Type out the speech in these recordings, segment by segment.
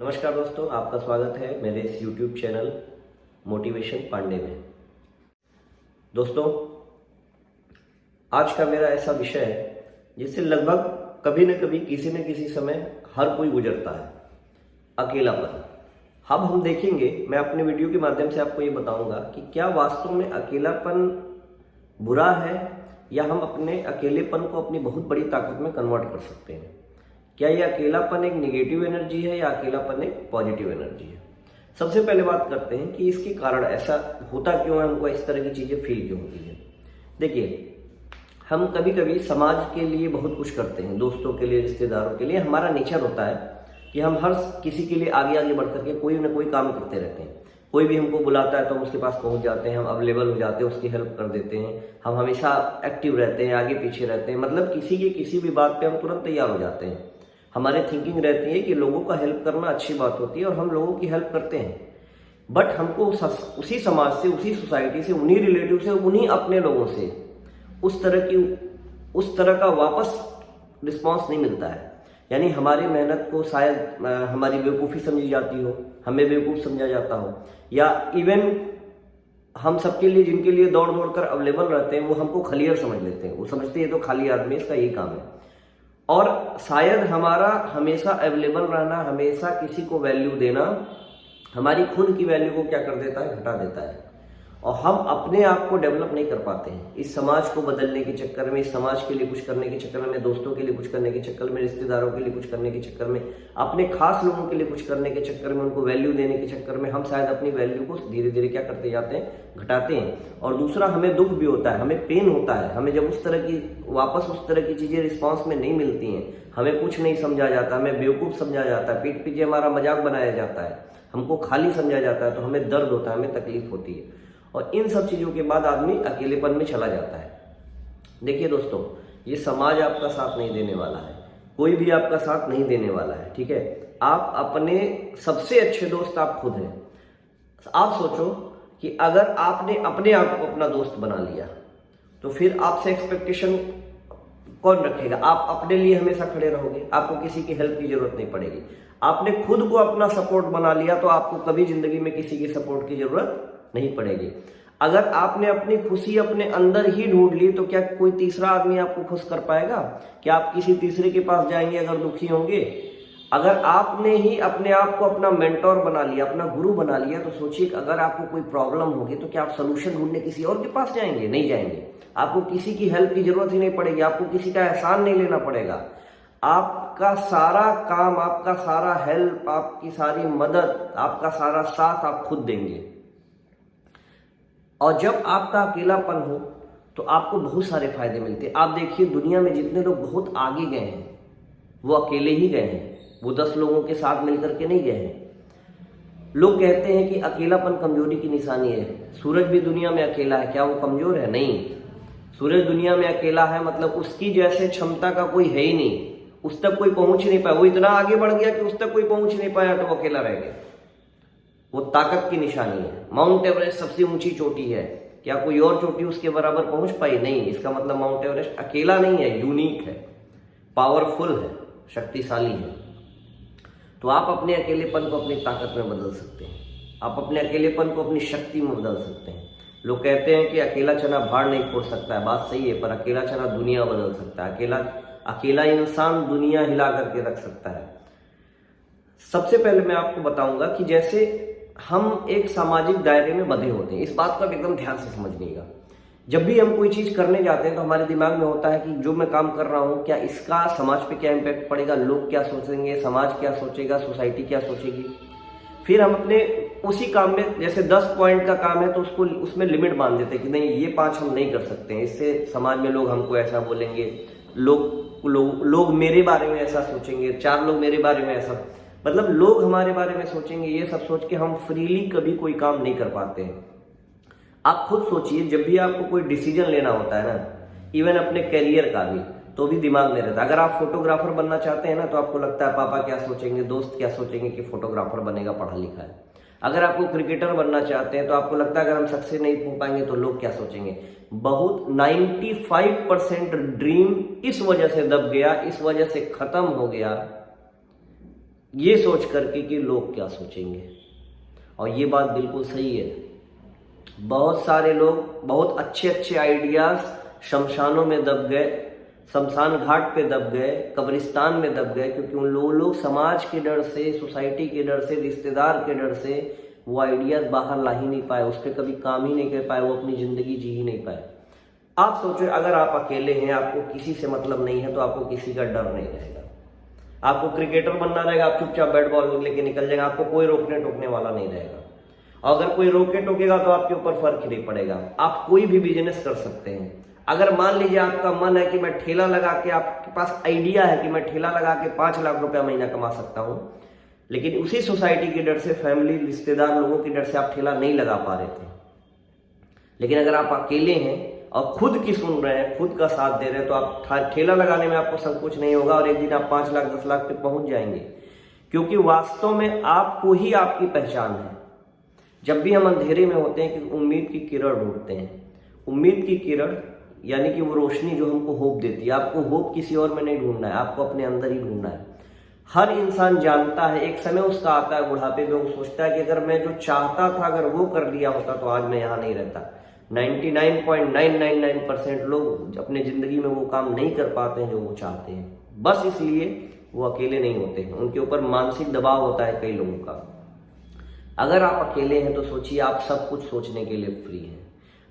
नमस्कार दोस्तों, आपका स्वागत है मेरे इस YouTube चैनल मोटिवेशन पांडे में। दोस्तों, आज का मेरा ऐसा विषय है जिससे लगभग कभी न कभी किसी न किसी समय हर कोई गुजरता है, अकेलापन। अब हम देखेंगे, मैं अपने वीडियो के माध्यम से आपको ये बताऊंगा कि क्या वास्तव में अकेलापन बुरा है या हम अपने अकेलेपन को अपनी बहुत बड़ी ताकत में कन्वर्ट कर सकते हैं। क्या ये अकेलापन एक नेगेटिव एनर्जी है या अकेलापन एक पॉजिटिव एनर्जी है। सबसे पहले बात करते हैं कि इसके कारण ऐसा होता क्यों है, हमको इस तरह की चीजें फील क्यों होती है। देखिए, हम कभी कभी समाज के लिए बहुत कुछ करते हैं, दोस्तों के लिए, रिश्तेदारों के लिए। हमारा नेचर होता है कि हम हर किसी के लिए आगे आगे बढ़ करके कोई ना कोई काम करते रहते हैं। कोई भी हमको बुलाता है तो हम उसके पास पहुंच जाते हैं, हम अवेलेबल हो जाते हैं, उसकी हेल्प कर देते हैं। हम हमेशा एक्टिव रहते हैं, आगे पीछे रहते हैं, मतलब किसी की किसी भी बात पे हम तुरंत तैयार हो जाते हैं। हमारी थिंकिंग रहती है कि लोगों का हेल्प करना अच्छी बात होती है और हम लोगों की हेल्प करते हैं। बट हमको उसी समाज से, उसी सोसाइटी से, उन्हीं रिलेटिव से, उन्हीं अपने लोगों से उस तरह का वापस रिस्पांस नहीं मिलता है। यानी हमारी मेहनत को शायद हमारी बेवकूफ़ी समझी जाती हो, हमें बेवकूफ़ समझा जाता हो, या इवन हम सबके लिए, जिनके लिए दौड़ दौड़ कर अवेलेबल रहते हैं, वो हमको खलियर समझ लेते हैं। वो समझते हैं तो खाली आदमी, इसका यही काम है। और शायद हमारा हमेशा अवेलेबल रहना, हमेशा किसी को वैल्यू देना, हमारी खुद की वैल्यू को क्या कर देता है, घटा देता है। और हम अपने आप को डेवलप नहीं कर पाते हैं। इस समाज को बदलने के चक्कर में, इस समाज के लिए कुछ करने के चक्कर में, दोस्तों के लिए कुछ करने के चक्कर में, रिश्तेदारों के लिए कुछ करने के चक्कर में, अपने खास लोगों के लिए कुछ करने के चक्कर में, उनको वैल्यू देने के चक्कर में हम शायद अपनी वैल्यू को धीरे धीरे क्या करते जाते हैं, घटाते हैं। और दूसरा, हमें दुख भी होता है, हमें पेन होता है। हमें जब उस तरह की चीजें रिस्पॉन्स में नहीं मिलती हैं, हमें कुछ नहीं समझा जाता, हमें बेवकूफ़ समझा जाता है, पीठ पीछे हमारा मजाक बनाया जाता है, हमको खाली समझा जाता है, तो हमें दर्द होता है, हमें तकलीफ होती है। और इन सब चीज़ों के बाद आदमी अकेलेपन में चला जाता है। देखिए दोस्तों, ये समाज आपका साथ नहीं देने वाला है, कोई भी आपका साथ नहीं देने वाला है, ठीक है। आप अपने सबसे अच्छे दोस्त आप खुद हैं। आप सोचो कि अगर आपने अपने आप को अपना दोस्त बना लिया तो फिर आपसे एक्सपेक्टेशन कौन रखेगा। आप अपने लिए हमेशा खड़े रहोगे, आपको किसी की हेल्प की जरूरत नहीं पड़ेगी। आपने खुद को अपना सपोर्ट बना लिया तो आपको कभी जिंदगी में किसी की सपोर्ट की जरूरत नहीं पड़ेगी। अगर आपने अपनी खुशी अपने अंदर ही ढूंढ ली तो क्या कोई तीसरा आदमी आपको खुश कर पाएगा? क्या आप किसी तीसरे के पास जाएंगे अगर दुखी होंगे? अगर आपने ही अपने आप को अपना मेंटोर बना लिया, अपना गुरु बना लिया, तो सोचिए अगर आपको कोई प्रॉब्लम होगी तो क्या आप सोल्यूशन ढूंढने किसी और के पास जाएंगे? नहीं जाएंगे। आपको किसी की हेल्प की जरूरत ही नहीं पड़ेगी, आपको किसी का एहसान नहीं लेना पड़ेगा। आपका सारा काम, आपका सारा हेल्प, आपकी सारी मदद, आपका सारा साथ आप खुद देंगे। और जब आपका अकेलापन हो तो आपको बहुत सारे फायदे मिलते हैं। आप देखिए, दुनिया में जितने लोग बहुत आगे गए हैं वो अकेले ही गए हैं, वो 10 लोगों के साथ मिलकर के नहीं गए हैं। लोग कहते हैं कि अकेलापन कमजोरी की निशानी है। सूरज भी दुनिया में अकेला है, क्या वो कमजोर है? नहीं। सूरज दुनिया में अकेला है मतलब उसकी जैसे क्षमता का कोई है ही नहीं, उस तक कोई पहुंच नहीं पाया। वो इतना आगे बढ़ गया कि उस तक कोई पहुंच नहीं पाया तो वो अकेला रह गया। वो ताकत की निशानी है। माउंट एवरेस्ट सबसे ऊंची चोटी है, क्या कोई और चोटी उसके बराबर पहुंच पाई? नहीं। इसका मतलब माउंट एवरेस्ट अकेला नहीं है, यूनिक है, पावरफुल है, शक्तिशाली है। तो आप अपने अकेलेपन को अपनी ताकत में बदल सकते हैं, आप अपने अकेलेपन को अपनी शक्ति में बदल सकते हैं। लोग कहते हैं कि अकेला चना भाड़ नहीं फोड़ सकता है, बात सही है, पर अकेला चना दुनिया बदल सकता है। अकेला इंसान दुनिया हिला करके रख सकता है। सबसे पहले मैं आपको बताऊंगा कि जैसे हम एक सामाजिक दायरे में बंधे होते हैं, इस बात को एकदम ध्यान से समझिएगा। जब भी हम कोई चीज करने जाते हैं तो हमारे दिमाग में होता है कि जो मैं काम कर रहा हूं, क्या इसका समाज पे क्या इम्पैक्ट पड़ेगा, लोग क्या सोचेंगे, समाज क्या सोचेगा, सोसाइटी क्या सोचेगी। फिर हम अपने उसी काम में, जैसे 10 पॉइंट का काम है तो उसको उसमें लिमिट बांध देते हैं कि नहीं, ये 5 हम नहीं कर सकते हैं, इससे समाज में लोग हमको ऐसा बोलेंगे, लोग मेरे बारे में ऐसा सोचेंगे, 4 लोग मेरे बारे में ऐसा, मतलब लोग हमारे बारे में सोचेंगे। ये सब सोच के हम फ्रीली कभी कोई काम नहीं कर पाते हैं। आप खुद सोचिए, जब भी आपको कोई डिसीजन लेना होता है ना, इवन अपने करियर का भी, तो भी दिमाग में रहता है। अगर आप फोटोग्राफर बनना चाहते हैं ना, तो आपको लगता है पापा क्या सोचेंगे, दोस्त क्या सोचेंगे कि फोटोग्राफर बनेगा, पढ़ा लिखा है। अगर आपको क्रिकेटर बनना चाहते हैं तो आपको लगता है अगर हम सक्सेस नहीं हो पाएंगे तो लोग क्या सोचेंगे। बहुत 95% ड्रीम इस वजह से दब गया, इस वजह से खत्म हो गया ये सोच करके कि लोग क्या सोचेंगे। और ये बात बिल्कुल सही है। बहुत सारे लोग बहुत अच्छे अच्छे आइडियाज शमशानों में दब गए, शमशान घाट पे दब गए, कब्रिस्तान में दब गए, क्योंकि उन लोग समाज के डर से, सोसाइटी के डर से, रिश्तेदार के डर से वो आइडियाज बाहर ला ही नहीं पाए, उस पर कभी काम ही नहीं कर पाए, वो अपनी जिंदगी जी ही नहीं पाए। आप सोचो, अगर आप अकेले हैं, आपको किसी से मतलब नहीं है, तो आपको किसी का डर नहीं रहेगा। आपको क्रिकेटर बनना रहेगा, आप चुपचाप बैट बॉल लेके निकल जाएगा, आपको कोई रोकने टोकने वाला नहीं रहेगा। अगर कोई रोके टोकेगा तो आपके ऊपर फर्क ही नहीं पड़ेगा। आप कोई भी बिजनेस कर सकते हैं। अगर मान लीजिए आपका मन है कि मैं ठेला लगा के, आपके पास आइडिया है कि मैं ठेला लगा के 5 लाख रुपया महीना कमा सकता हूं, लेकिन उसी सोसाइटी के डर से, फैमिली रिश्तेदार लोगों के डर से आप ठेला नहीं लगा पा रहे थे। लेकिन अगर आप अकेले हैं और खुद की सुन रहे हैं, खुद का साथ दे रहे हैं, तो आप ठेला लगाने में आपको संकोच नहीं होगा और एक दिन आप 5 लाख 10 लाख पे पहुंच जाएंगे। क्योंकि वास्तव में आपको ही आपकी पहचान है। जब भी हम अंधेरे में होते हैं कि उम्मीद की किरण ढूंढते हैं, उम्मीद की किरण यानी कि वो रोशनी जो हमको होप देती है। आपको होप किसी और में नहीं ढूंढना है, आपको अपने अंदर ही ढूंढना है। हर इंसान जानता है, एक समय उसका आता है बुढ़ापे में, वो सोचता है कि अगर मैं जो चाहता था अगर वो कर लिया होता तो आज मैं यहाँ नहीं रहता। 99.999% लोग अपने जिंदगी में वो काम नहीं कर पाते हैं जो वो चाहते हैं, बस इसलिए वो अकेले नहीं होते हैं, उनके ऊपर मानसिक दबाव होता है कई लोगों का। अगर आप अकेले हैं तो सोचिए, आप सब कुछ सोचने के लिए फ्री हैं,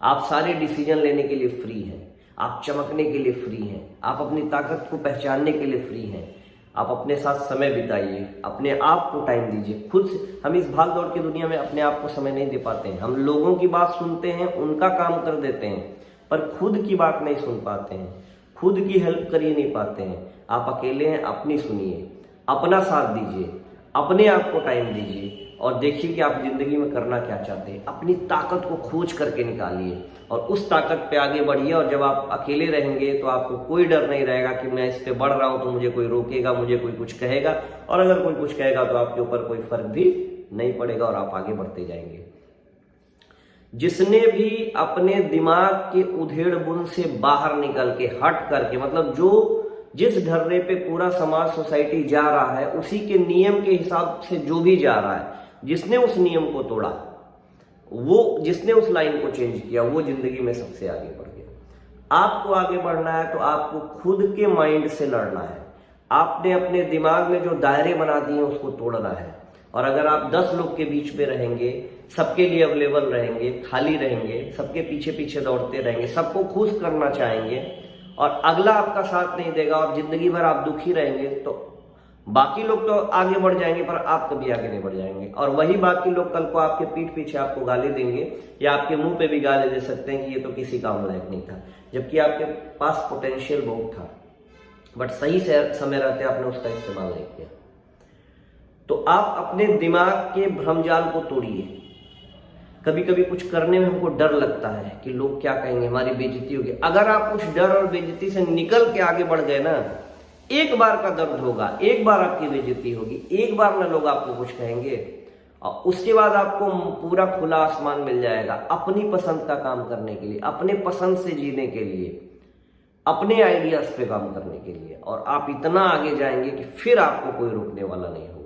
आप सारे डिसीजन लेने के लिए फ्री हैं, आप चमकने के लिए फ्री हैं, आप अपनी ताकत को पहचानने के लिए फ्री हैं। आप अपने साथ समय बिताइए, अपने आप को टाइम दीजिए। खुद से, हम इस भाग दौड़ की दुनिया में अपने आप को समय नहीं दे पाते हैं। हम लोगों की बात सुनते हैं, उनका काम कर देते हैं, पर खुद की बात नहीं सुन पाते हैं, खुद की हेल्प कर ही नहीं पाते हैं। आप अकेले हैं, अपनी सुनिए, अपना साथ दीजिए, अपने आप को टाइम दीजिए और देखिए कि आप जिंदगी में करना क्या चाहते हैं। अपनी ताकत को खोज करके निकालिए और उस ताकत पे आगे बढ़िए। और जब आप अकेले रहेंगे तो आपको कोई डर नहीं रहेगा कि मैं इस पे बढ़ रहा हूं तो मुझे कोई रोकेगा, मुझे कोई कुछ कहेगा। और अगर कोई कुछ कहेगा तो आपके ऊपर कोई फर्क भी नहीं पड़ेगा और आप आगे बढ़ते जाएंगे। जिसने भी अपने दिमाग के उधेड़ बुन से बाहर निकल के, हट करके, मतलब जो जिस ढर्रे पे पूरा समाज सोसाइटी जा रहा है उसी के नियम के हिसाब से जो भी जा रहा है, जिसने उस नियम को तोड़ा, वो जिसने उस लाइन को चेंज किया, वो जिंदगी में सबसे आगे बढ़ गया। आपको आगे बढ़ना है तो आपको खुद के माइंड से लड़ना है। आपने अपने दिमाग में जो दायरे बना दिए उसको तोड़ना है। और अगर आप 10 लोग के बीच में रहेंगे, सबके लिए अवेलेबल रहेंगे, खाली रहेंगे, सबके पीछे पीछे दौड़ते रहेंगे, सबको खुश करना चाहेंगे और अगला आपका साथ नहीं देगा और जिंदगी भर आप दुखी रहेंगे, तो बाकी लोग तो आगे बढ़ जाएंगे पर आप कभी आगे नहीं बढ़ जाएंगे। और वही बाकी लोग कल को आपके पीठ पीछे आपको गाली देंगे या आपके मुंह पे भी गाली दे सकते हैं कि ये तो किसी काम लायक नहीं था, जबकि आपके पास पोटेंशियल बहुत था, बट सही समय रहते आपने उसका इस्तेमाल नहीं किया। तो आप अपने दिमाग के भ्रमजाल को तोड़िए। कभी कभी कुछ करने में हमको डर लगता है कि लोग क्या कहेंगे, हमारी बेइज्जती होगी। अगर आप उस डर और बेइज्जती से निकल के आगे बढ़ गए ना, एक बार का दर्द होगा, एक बार आपकी बेइज्जती होगी, एक बार ना लोग आपको कुछ कहेंगे और उसके बाद आपको पूरा खुला आसमान मिल जाएगा अपनी पसंद का काम करने के लिए, अपने पसंद से जीने के लिए, अपने आइडियाज पे काम करने के लिए। और आप इतना आगे जाएंगे कि फिर आपको कोई रोकने वाला नहीं होगा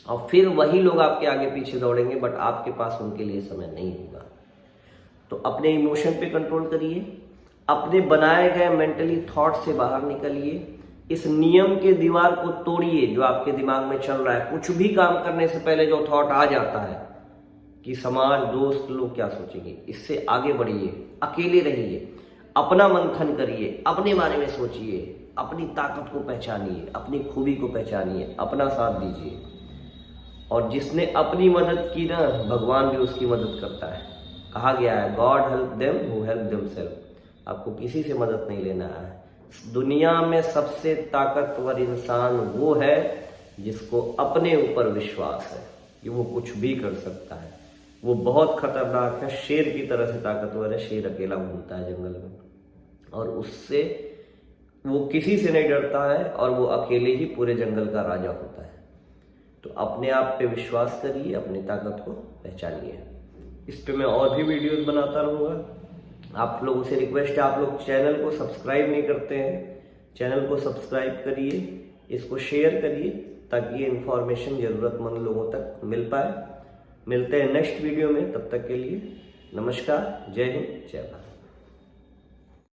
और फिर वही लोग आपके आगे पीछे दौड़ेंगे, बट आपके पास उनके लिए समय नहीं होगा। तो अपने इमोशन पे कंट्रोल करिए, अपने बनाए गए मेंटली थॉट से बाहर निकलिए, इस नियम के दीवार को तोड़िए जो आपके दिमाग में चल रहा है। कुछ भी काम करने से पहले जो थॉट आ जाता है कि समाज, दोस्त, लोग क्या सोचेंगे, इससे आगे बढ़िए, अकेले रहिए, अपना मंथन करिए, अपने बारे में सोचिए, अपनी ताकत को पहचानिए, अपनी खूबी को पहचानिए, अपना साथ दीजिए। और जिसने अपनी मदद की ना, भगवान भी उसकी मदद करता है। कहा गया है, God help them who help themselves. आपको किसी से मदद नहीं लेना है। दुनिया में सबसे ताकतवर इंसान वो है जिसको अपने ऊपर विश्वास है कि वो कुछ भी कर सकता है। वो बहुत खतरनाक है, शेर की तरह से ताकतवर है। शेर अकेला घूमता है जंगल में और उससे वो किसी से नहीं डरता है और वो अकेले ही पूरे जंगल का राजा होता है। तो अपने आप पे विश्वास करिए, अपनी ताकत को पहचानिए। इस पे मैं और भी वीडियोस बनाता रहूँगा। आप लोगों से रिक्वेस्ट है, आप लोग चैनल को सब्सक्राइब नहीं करते हैं, चैनल को सब्सक्राइब करिए, इसको शेयर करिए ताकि ये इन्फॉर्मेशन ज़रूरतमंद लोगों तक मिल पाए। मिलते हैं नेक्स्ट वीडियो में, तब तक के लिए नमस्कार, जय हिंद, जय भारत।